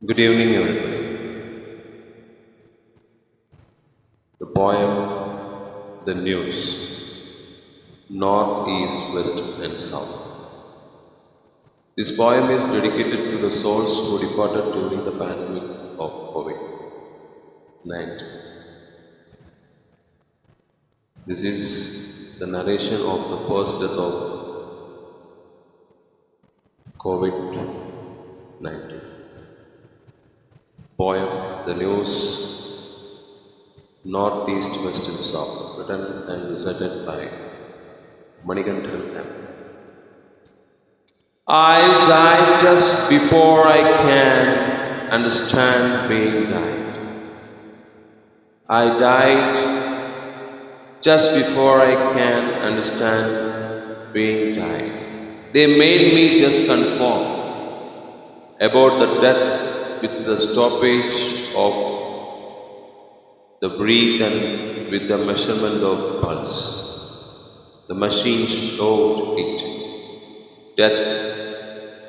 Good evening, everybody. The poem, The News, North, East, West, and South. This poem is dedicated to the souls who departed during the pandemic of COVID-19. This is the narration of the first death of COVID-19. Poem, The News, North, East, West, and South, written and recited by Manikandan M. I died just before I can understand being died. I died just before I can understand being died. They made me just conform about the death with the stoppage of the breath and with the measurement of pulse. The machine showed it. Death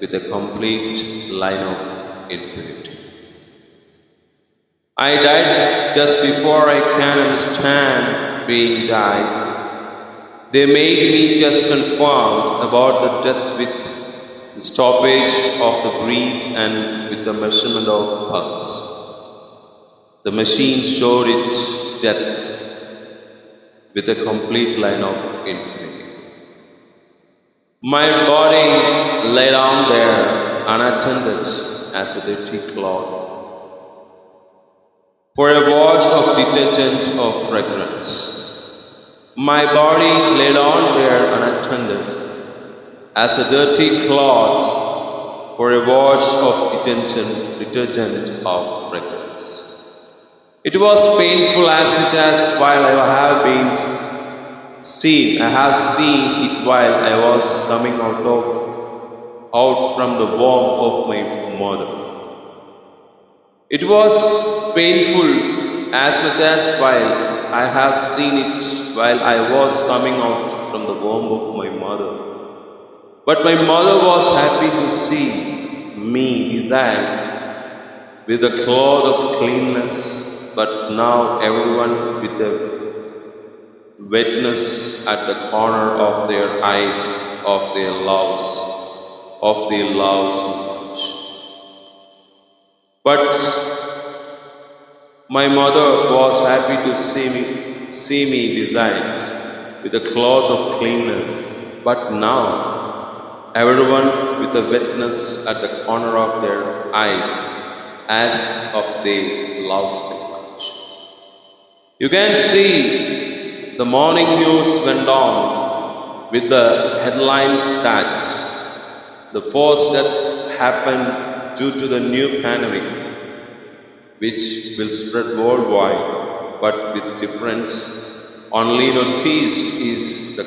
with a complete line of infinity. I died just before I can understand being died. They made me just confound about the death with the stoppage of the breath and with the measurement of pulse. The machine showed its death with a complete line of infinity. My body lay down there unattended as a dirty cloth for a wash of detergent of fragrance. My body lay down there unattended as a dirty cloth for a wash of detergent of fragrance. It was painful as much as while I have seen it while I was coming out from the womb of my mother. It was painful as much as while I have seen it while I was coming out from the womb of my mother. But my mother was happy to see me designed with a cloth of cleanness, but now everyone with the wetness at the corner of their eyes of their loves much. But my mother was happy to see me besides with a cloth of cleanness, but now everyone with the wetness at the corner of their eyes as of they loves me much. You can see the morning news went on with the headlines that the first death happened due to the new pandemic, which will spread worldwide, but with difference. Only noticed is the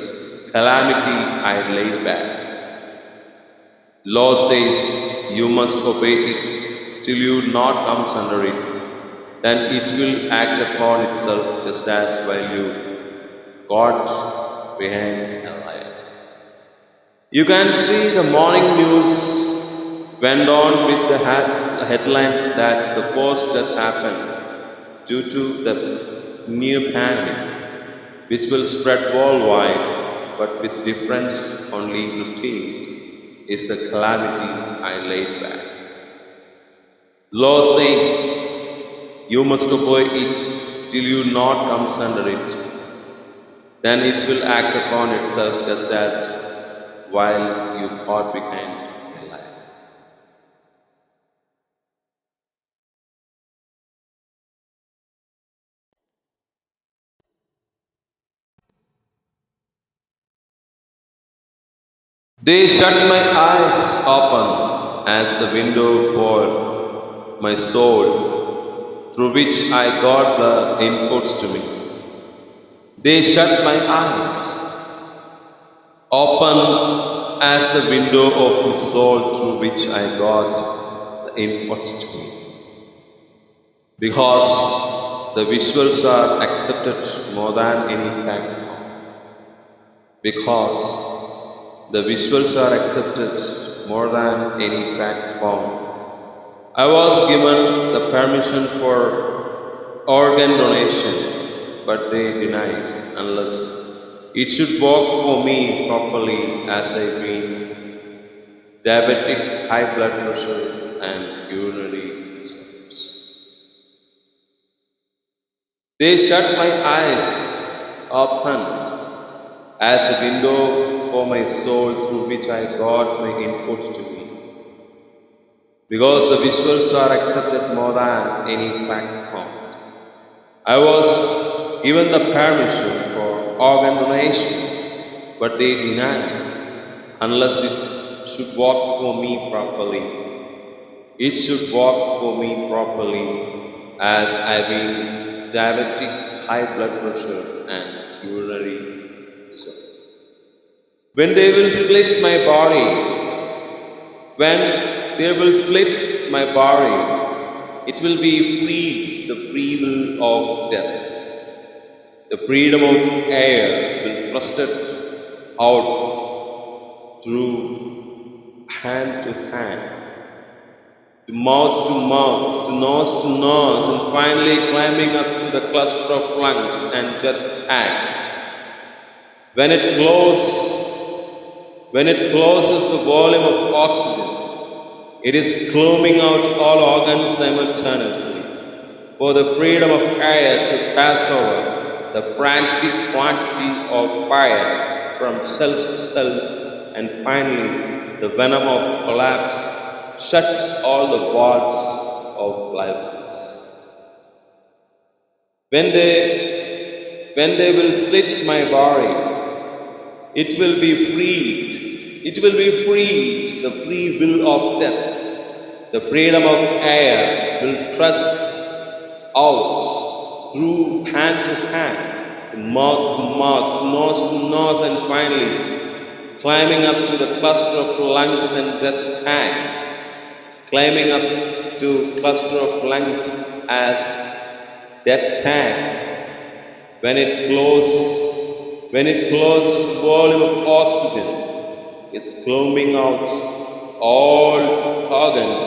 calamity I laid back. Law says you must obey it till you not comes under it. Then it will act upon itself just as while you got behind a lion. You can see the morning news went on with the headlines that the first death happened due to the new pandemic, which will spread worldwide, but with difference only noticed is the calamity I laid back. Law says you must obey it till you not comes under it. Then it will act upon itself just as while you caught behind a lion. They shut my eyes open as the window for my soul, through which I got the inputs to me. They shut my eyes open as the window of my soul, through which I got the inputs to me. Because the visuals are accepted more than any fact. Because the visuals are accepted more than any fact form. I was given the permission for organ donation, but they denied unless it should work for me properly as I've been diabetic, high blood pressure, and urinary disorders. They shut my eyes opened as a window for my soul through which I got my inputs to me. Because the visuals are accepted more than any fact count. I was given the permission for organ donation, but they denied unless it should work for me properly. It should work for me properly as I've been diabetic, high blood pressure, and urinary disorder. When they will split my body, when they will split my body, it will be freed, the free will of death. The freedom of air will thrust it out through hand to hand, to mouth, to nose, and finally climbing up to the cluster of lungs and death tags. When it when it closes the volume of oxygen, it is cloming out all organs simultaneously. For the freedom of air to pass over the frantic quantity of fire from cells to cells, and finally the venom of collapse shuts all the valves of lifeless. When they will slit my body, it will be freed. It will be freed, the free will of death. The freedom of air will thrust out through hand to hand, to mouth, to nose, and finally climbing up to the cluster of lungs and death tanks, climbing up to cluster of lungs as death tanks. When it closes, the volume of oxygen is clombing out all organs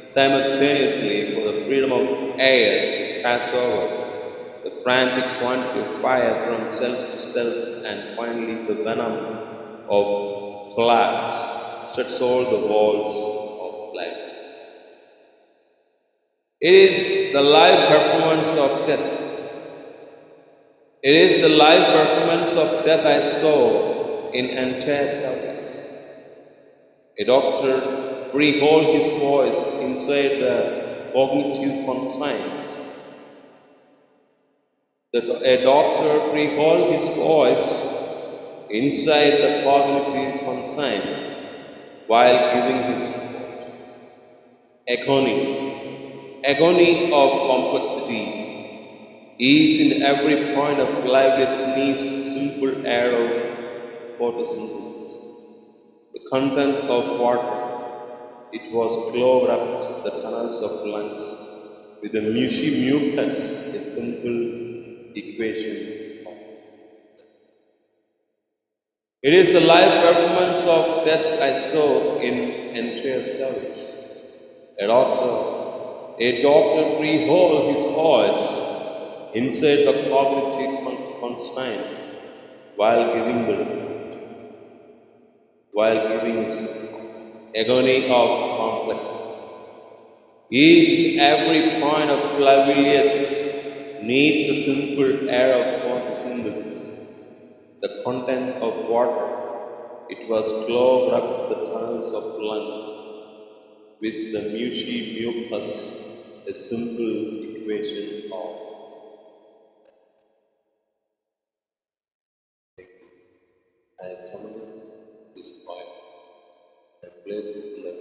simultaneously for the freedom of air to pass over the frantic quantity of fire from cells to cells, and finally the venom of collapse shuts all the walls of life. It is the live performance of death. It is the live performance of death I saw in entire service. A doctor rehold his voice inside the cognitive confines. A doctor rehold his voice inside the cognitive confines while giving his agony of complexity. Each and every point of livelihood needs simple air of photosynthesis. The content of water, it was clogged up the tunnels of lungs with a mushy mucus, a simple equation. It is the live performance of death I saw in entire service. A doctor rehold his voice inside the cognitive constraints while giving his agony of complexity. Each and every point of livelihood needs a simple air of photosynthesis. The content of water, it was clogged up the tunnels of lungs with the mushy mucus, a simple equation of. I summon this point and place it in the